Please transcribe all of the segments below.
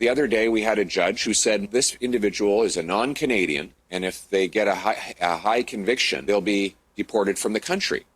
The other day, we had a judge who said this individual is a non-Canadian, and if they get a high conviction, they'll be deported from the country.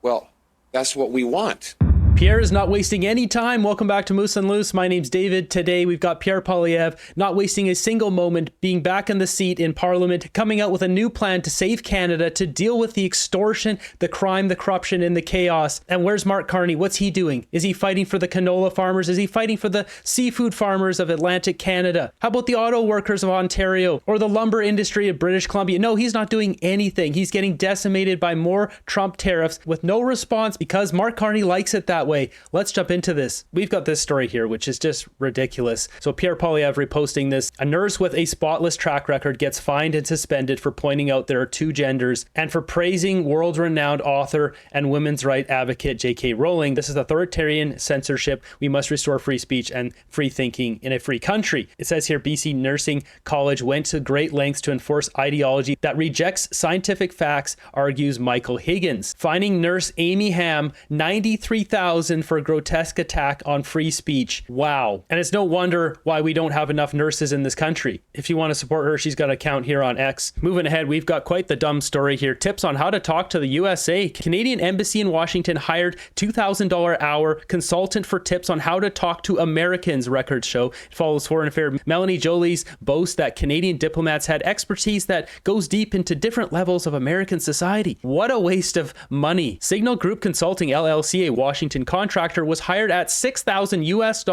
Well, that's what we want. Pierre is not wasting any time. Welcome back to Moose and Loose. My name's David. Today we've got Pierre Poilievre not wasting a single moment, being back in the seat in Parliament, coming out with a new plan to save Canada, to deal with the extortion, the crime, the corruption, and the chaos. And where's Mark Carney? What's he doing? Is he fighting for the canola farmers? Is he fighting for the seafood farmers of Atlantic Canada? How about the auto workers of Ontario or the lumber industry of British Columbia? No, he's not doing anything. He's getting decimated by more Trump tariffs with no response because Mark Carney likes it that way. Let's jump into this. We've got this story here, which is just ridiculous. So Pierre Poilievre reposting this. A nurse with a spotless track record gets fined and suspended for pointing out there are two genders and for praising world-renowned author and women's rights advocate J.K. Rowling. This is authoritarian censorship. We must restore free speech and free thinking in a free country. It says here, BC Nursing College went to great lengths to enforce ideology that rejects scientific facts, argues Michael Higgins. Fining nurse Amy Ham $93,000 for a grotesque attack on free speech. Wow. And it's no wonder why we don't have enough nurses in this country. If you want to support her, she's got an account here on X. Moving ahead, we've got quite the dumb story here. Tips on how to talk to the USA. Canadian Embassy in Washington hired $2,000 hour consultant for tips on how to talk to Americans, records show. It follows Foreign Affairs Melanie Joly's boast that Canadian diplomats had expertise that goes deep into different levels of American society. What a waste of money. Signal Group Consulting LLC, a Washington contractor, was hired at $6,000 US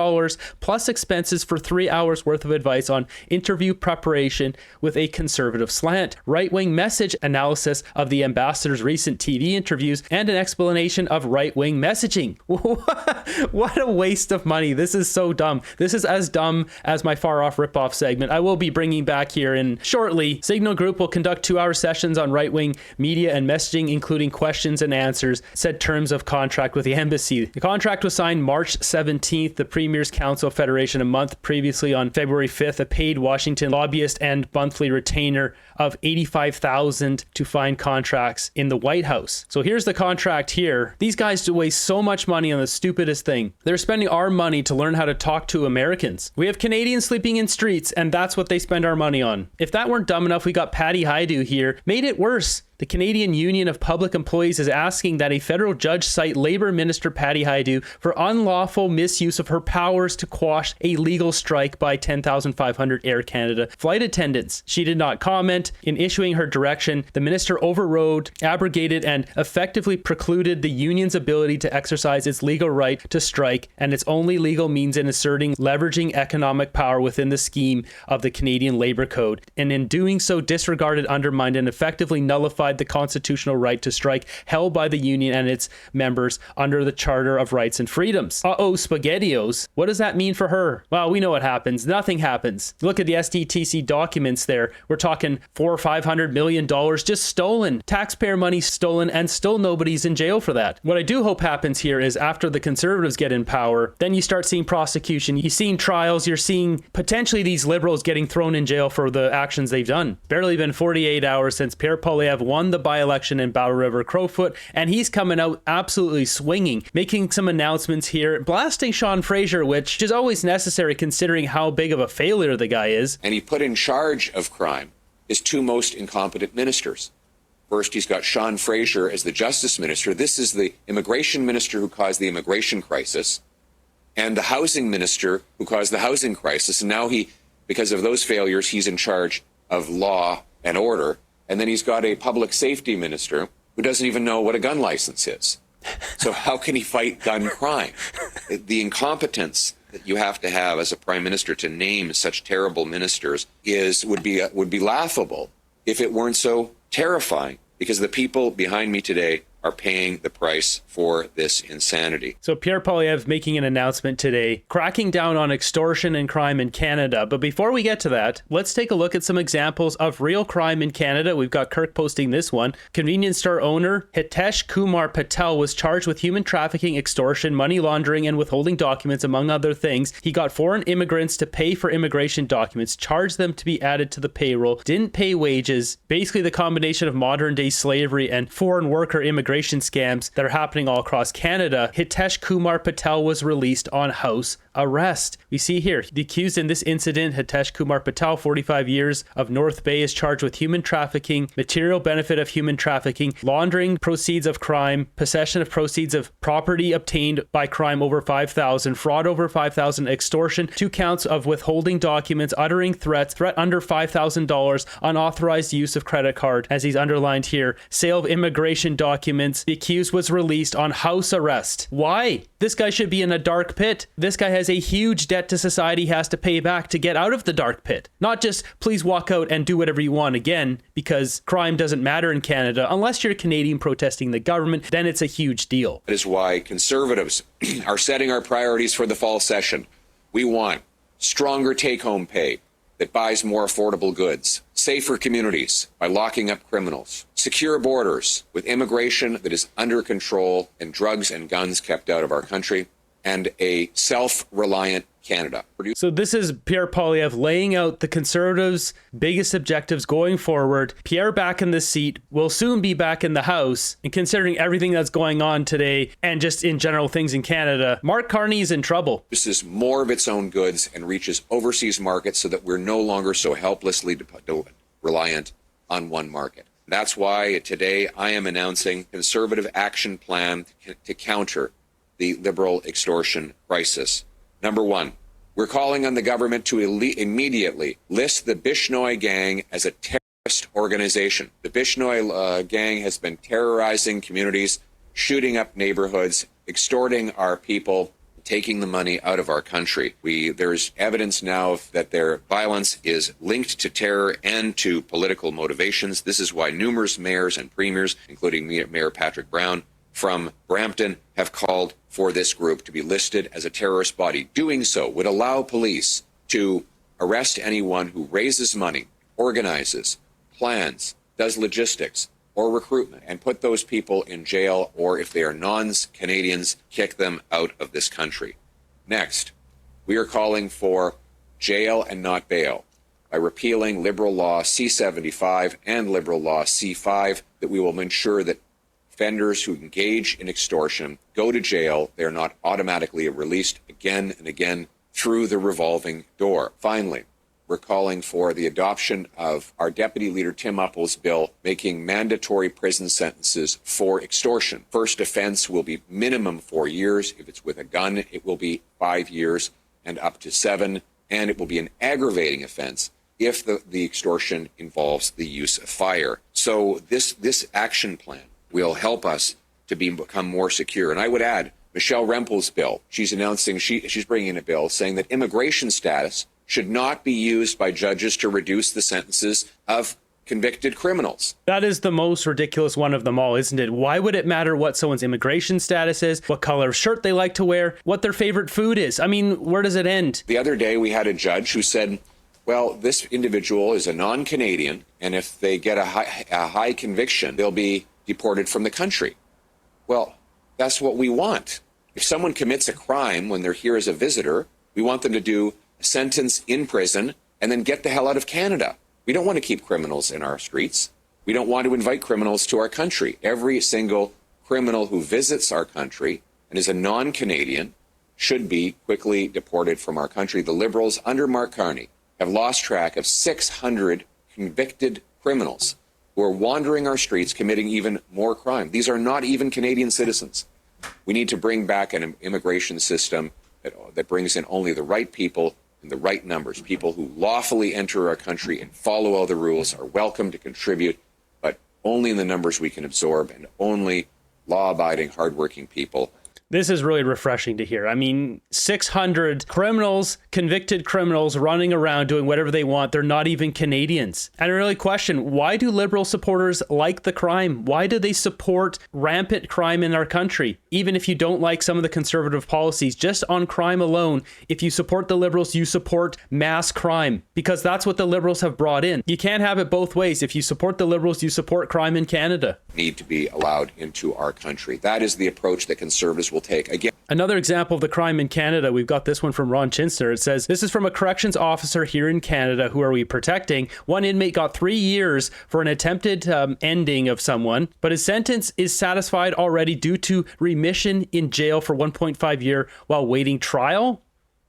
plus expenses for 3 hours worth of advice on interview preparation with a conservative slant, right-wing message analysis of the ambassador's recent TV interviews, and an explanation of right-wing messaging. What a waste of money. This is so dumb. This is as dumb as my Far Off Ripoff segment. I will be bringing back here in shortly. Signal Group will conduct 2-hour sessions on right-wing media and messaging, including questions and answers, said terms of contract with the embassy. The contract was signed March 17th. The Premier's Council Federation, a month previously on February 5th, a paid Washington lobbyist and monthly retainer of $85,000 to find contracts in the White House. So here's the contract here. These guys waste so much money on the stupidest thing. They're spending our money to learn how to talk to Americans. We have Canadians sleeping in streets, and that's what they spend our money on. If that weren't dumb enough, we got Patty Hajdu here. Made it worse. The Canadian Union of Public Employees is asking that a federal judge cite Labour Minister Patty Hajdu for unlawful misuse of her powers to quash a legal strike by 10,500 Air Canada flight attendants. She did not comment. In issuing her direction, the minister overrode, abrogated, and effectively precluded the union's ability to exercise its legal right to strike and its only legal means in asserting leveraging economic power within the scheme of the Canadian Labour Code, and in doing so disregarded, undermined, and effectively nullified the constitutional right to strike held by the union and its members under the Charter of Rights and Freedoms. SpaghettiOs. What does that mean for her? Well, we know what happens. Nothing happens. Look at the SDTC documents there. We're talking $400 or $500 million just stolen. Taxpayer money stolen, and still nobody's in jail for that. What I do hope happens here is after the Conservatives get in power, then you start seeing prosecution. You're seeing trials. You're seeing potentially these Liberals getting thrown in jail for the actions they've done. Barely been 48 hours since Pierre Poilievre won the by-election in Battle River Crowfoot, and he's coming out absolutely swinging, making some announcements here, blasting Sean Fraser, which is always necessary considering how big of a failure the guy is. And he put in charge of crime his two most incompetent ministers. First, he's got Sean Fraser as the justice minister. This is the immigration minister who caused the immigration crisis, and the housing minister who caused the housing crisis. And now because of those failures, he's in charge of law and order. And then he's got a public safety minister who doesn't even know what a gun license is. So how can he fight gun crime? The incompetence that you have to have as a prime minister to name such terrible ministers would be laughable if it weren't so terrifying, because the people behind me today are paying the price for this insanity. So Pierre Poilievre making an announcement today, cracking down on extortion and crime in Canada. But before we get to that, let's take a look at some examples of real crime in Canada. We've got Kirk posting this one. Convenience store owner Hitesh Kumar Patel was charged with human trafficking, extortion, money laundering, and withholding documents, among other things. He got foreign immigrants to pay for immigration documents, charged them to be added to the payroll, didn't pay wages, basically the combination of modern day slavery and foreign worker immigration scams that are happening all across Canada. Hitesh Kumar Patel was released on house arrest. We see here, the accused in this incident, Hitesh Kumar Patel, 45 years, of North Bay, is charged with human trafficking, material benefit of human trafficking, laundering proceeds of crime, possession of proceeds of property obtained by crime over 5,000, fraud over 5,000, extortion, 2 counts of withholding documents, uttering threats, threat under $5,000, unauthorized use of credit card, as he's underlined here, sale of immigration documents. The accused was released on house arrest. Why? This guy should be in a dark pit. This guy has a huge debt to society he has to pay back to get out of the dark pit. Not just please walk out and do whatever you want again, because crime doesn't matter in Canada. Unless you're a Canadian protesting the government, then it's a huge deal. That is why Conservatives are setting our priorities for the fall session. We want stronger take-home pay that buys more affordable goods, safer communities by locking up criminals, secure borders with immigration that is under control and drugs and guns kept out of our country, and a self-reliant Canada. So this is Pierre Poilievre laying out the Conservatives' biggest objectives going forward. Pierre back in the seat, will soon be back in the House, and considering everything that's going on today and just in general things in Canada, Mark Carney is in trouble. This is more of its own goods and reaches overseas markets so that we're no longer so helplessly reliant on one market. That's why today I am announcing a Conservative action plan to counter the Liberal extortion crisis. Number one, we're calling on the government to immediately list the Bishnoi gang as a terrorist organization. The Bishnoi gang has been terrorizing communities, shooting up neighborhoods, extorting our people, taking the money out of our country. There's evidence now that their violence is linked to terror and to political motivations. This is why numerous mayors and premiers, including Mayor Patrick Brown from Brampton, have called for this group to be listed as a terrorist body. Doing so would allow police to arrest anyone who raises money, organizes, plans, does logistics or recruitment, and put those people in jail, or if they are non-Canadians, kick them out of this country. Next, we are calling for jail and not bail by repealing Liberal Law C-75 and Liberal Law C-5, that we will ensure that offenders who engage in extortion go to jail. They're not automatically released again and again through the revolving door. Finally, we're calling for the adoption of our Deputy Leader Tim Uppal's bill making mandatory prison sentences for extortion. First offense will be minimum 4 years. If it's with a gun, it will be 5 years and up to 7. And it will be an aggravating offense if the extortion involves the use of fire. So this action plan will help us to become more secure. And I would add Michelle Rempel's bill. She's announcing she's bringing in a bill saying that immigration status should not be used by judges to reduce the sentences of convicted criminals. That is the most ridiculous one of them all, isn't it? Why would it matter what someone's immigration status is, what color of shirt they like to wear, what their favorite food is? I mean, where does it end? The other day we had a judge who said, well, this individual is a non-Canadian, and if they get a high conviction, they'll be deported from the country. Well, that's what we want. If someone commits a crime when they're here as a visitor, we want them to do a sentence in prison and then get the hell out of Canada. We don't want to keep criminals in our streets. We don't want to invite criminals to our country. Every single criminal who visits our country and is a non-Canadian should be quickly deported from our country. The Liberals under Mark Carney have lost track of 600 convicted criminals who are wandering our streets, committing even more crime. These are not even Canadian citizens. We need to bring back an immigration system that brings in only the right people in the right numbers. People who lawfully enter our country and follow all the rules are welcome to contribute, but only in the numbers we can absorb, and only law-abiding, hardworking people. This is really refreshing to hear. I mean, 600 criminals, convicted criminals running around doing whatever they want. They're not even Canadians. And I really question, why do Liberal supporters like the crime? Why do they support rampant crime in our country? Even if you don't like some of the Conservative policies, just on crime alone, if you support the Liberals, you support mass crime, because that's what the Liberals have brought in. You can't have it both ways. If you support the Liberals, you support crime in Canada. Need to be allowed into our country. That is the approach that Conservatives will take. Again, another example of the crime in Canada, we've got this one from Ron Chinster. It says, this is from a corrections officer here in Canada. Who are we protecting? One inmate got 3 years for an attempted ending of someone, but his sentence is satisfied already due to remission in jail for 1.5 years while waiting trial.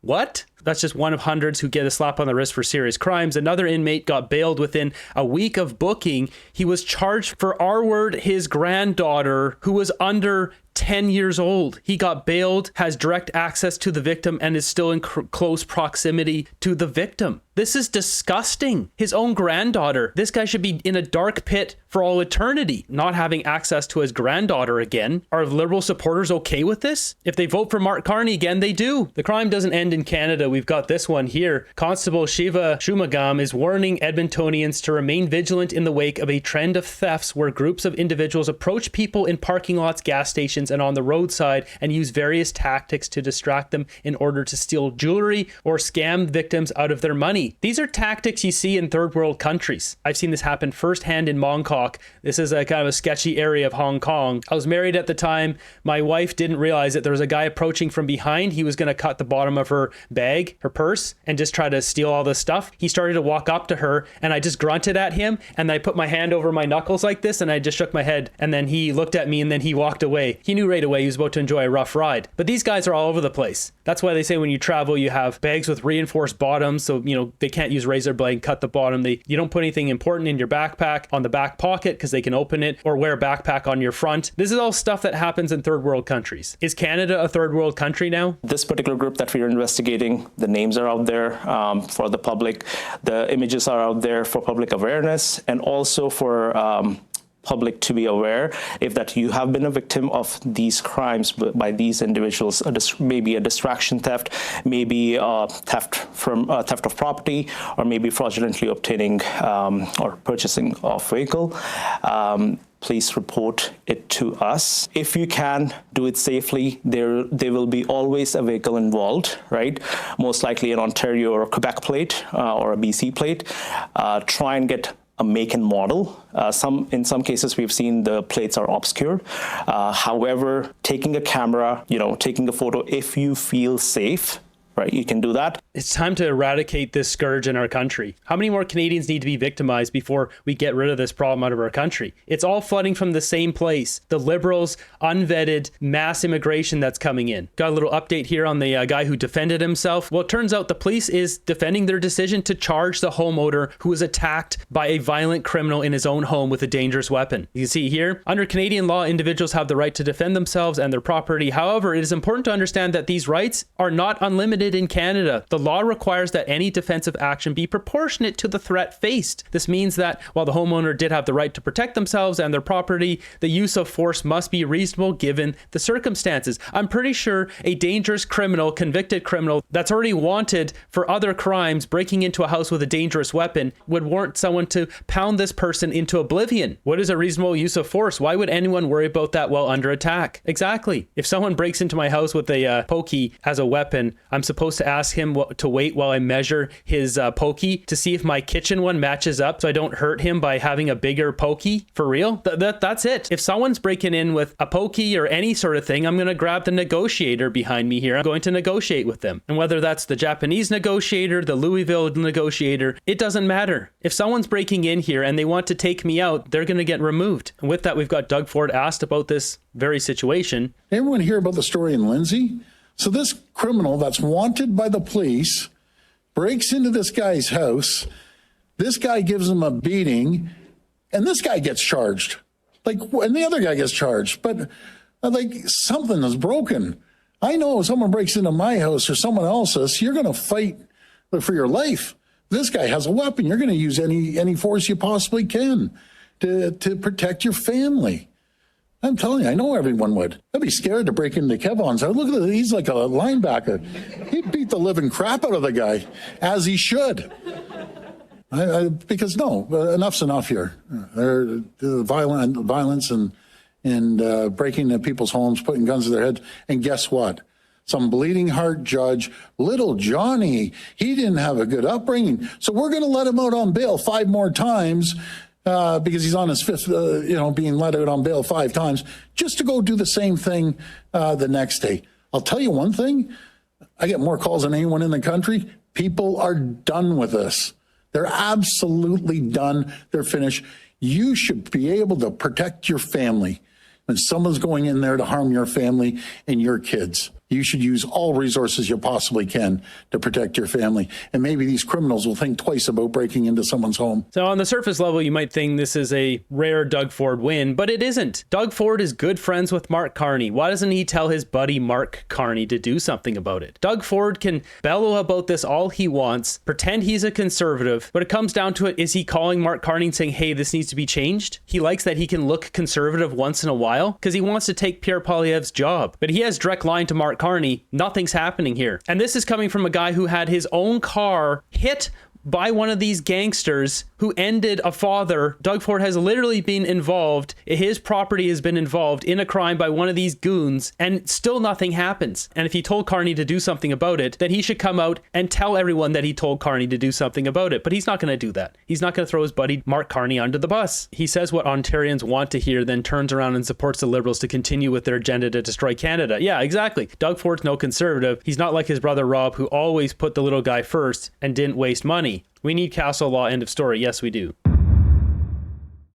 What? That's just one of hundreds who get a slap on the wrist for serious crimes. Another inmate got bailed within a week of booking. He was charged for R-word his granddaughter, who was under 10 years old. He got bailed, has direct access to the victim, and is still in close proximity to the victim. This is disgusting. His own granddaughter. This guy should be in a dark pit for all eternity, not having access to his granddaughter again. Are Liberal supporters okay with this? If they vote for Mark Carney again, they do. The crime doesn't end in Canada. We've got this one here. Constable Shiva Shumagam is warning Edmontonians to remain vigilant in the wake of a trend of thefts where groups of individuals approach people in parking lots, gas stations, and on the roadside and use various tactics to distract them in order to steal jewelry or scam victims out of their money. These are tactics you see in third world countries. I've seen this happen firsthand in Mongkok. This is a kind of a sketchy area of Hong Kong. I was married at the time. My wife didn't realize that there was a guy approaching from behind. He was going to cut the bottom of her bag, her purse, and just try to steal all this stuff. He started to walk up to her and I just grunted at him and I put my hand over my knuckles like this and I just shook my head, and then he looked at me and then he walked away. He knew right away he was about to enjoy a rough ride. But these guys are all over the place. That's why they say when you travel, you have bags with reinforced bottoms, so they can't use razor blade and cut the bottom. You don't put anything important in your backpack on the back pocket because they can open it, or wear a backpack on your front. This is all stuff that happens in third world countries. Is Canada a third world country now? This particular group that we're investigating, the names are out there for the public. The images are out there for public awareness, and also for public to be aware if that you have been a victim of these crimes by these individuals, maybe a distraction theft, maybe theft of property, or maybe fraudulently obtaining or purchasing of vehicle. Please report it to us. If you can, do it safely. There will be always a vehicle involved, right? Most likely an Ontario or a Cpac plate or a BC plate. Try and get a make and model. In some cases, we've seen the plates are obscured. However, taking a camera, taking a photo, if you feel safe, right, you can do that. It's time to eradicate this scourge in our country. How many more Canadians need to be victimized before we get rid of this problem out of our country? It's all flooding from the same place. The Liberals' unvetted mass immigration that's coming in. Got a little update here on the guy who defended himself. Well, it turns out the police is defending their decision to charge the homeowner who was attacked by a violent criminal in his own home with a dangerous weapon. You can see here, under Canadian law, individuals have the right to defend themselves and their property. However, it is important to understand that these rights are not unlimited in Canada. The law requires that any defensive action be proportionate to the threat faced. This means that while the homeowner did have the right to protect themselves and their property, the use of force must be reasonable given the circumstances. I'm pretty sure a dangerous criminal, convicted criminal that's already wanted for other crimes, breaking into a house with a dangerous weapon, would warrant someone to pound this person into oblivion. What is a reasonable use of force? Why would anyone worry about that while under attack? Exactly. If someone breaks into my house with a pokey as a weapon, I'm supposed to ask him to wait while I measure his pokey to see if my kitchen one matches up so I don't hurt him by having a bigger pokey? For real? That's it. If someone's breaking in with a pokey or any sort of thing, I'm going to grab the negotiator behind me here. I'm going to negotiate with them. And whether that's the Japanese negotiator, the Louisville negotiator, it doesn't matter. If someone's breaking in here and they want to take me out, they're going to get removed. And with that, we've got Doug Ford asked about this very situation. Everyone hear about the story in Lindsay? So this criminal that's wanted by the police breaks into this guy's house. This guy gives him a beating, and this guy gets charged. And the other guy gets charged. But something is broken. I know if someone breaks into my house or someone else's, you're going to fight for your life. This guy has a weapon. You're going to use any force you possibly can to protect your family. I'm telling you, I know everyone would. I'd be scared to break into Kevon's house. Look at it, he's like a linebacker. He'd beat the living crap out of the guy, as he should. Because enough's enough here. The violence and breaking into people's homes, putting guns to their heads. And guess what? Some bleeding heart judge, little Johnny, he didn't have a good upbringing. So we're going to let him out on bail 5 more times. Because he's on his 5th, being let out on bail 5 times, just to go do the same thing the next day. I'll tell you one thing, I get more calls than anyone in the country. People are done with this. They're absolutely done. They're finished. You should be able to protect your family when someone's going in there to harm your family and your kids. You should use all resources you possibly can to protect your family. And maybe these criminals will think twice about breaking into someone's home. So on the surface level, you might think this is a rare Doug Ford win, but it isn't. Doug Ford is good friends with Mark Carney. Why doesn't he tell his buddy Mark Carney to do something about it? Doug Ford can bellow about this all he wants, pretend he's a conservative, but it comes down to it, is he calling Mark Carney and saying, hey, this needs to be changed? He likes that he can look conservative once in a while because he wants to take Pierre Poilievre's job. But he has direct line to Mark Carney. Nothing's happening here. And this is coming from a guy who had his own car hit by one of these gangsters who ended a father. Doug Ford has literally been involved. His property has been involved in a crime by one of these goons, and still nothing happens. And if he told Carney to do something about it, then he should come out and tell everyone that he told Carney to do something about it. But he's not going to do that. He's not going to throw his buddy Mark Carney under the bus. He says what Ontarians want to hear, then turns around and supports the Liberals to continue with their agenda to destroy Canada. Yeah, exactly. Doug Ford's no conservative. He's not like his brother Rob, who always put the little guy first and didn't waste money. We need castle law, end of story. Yes, we do.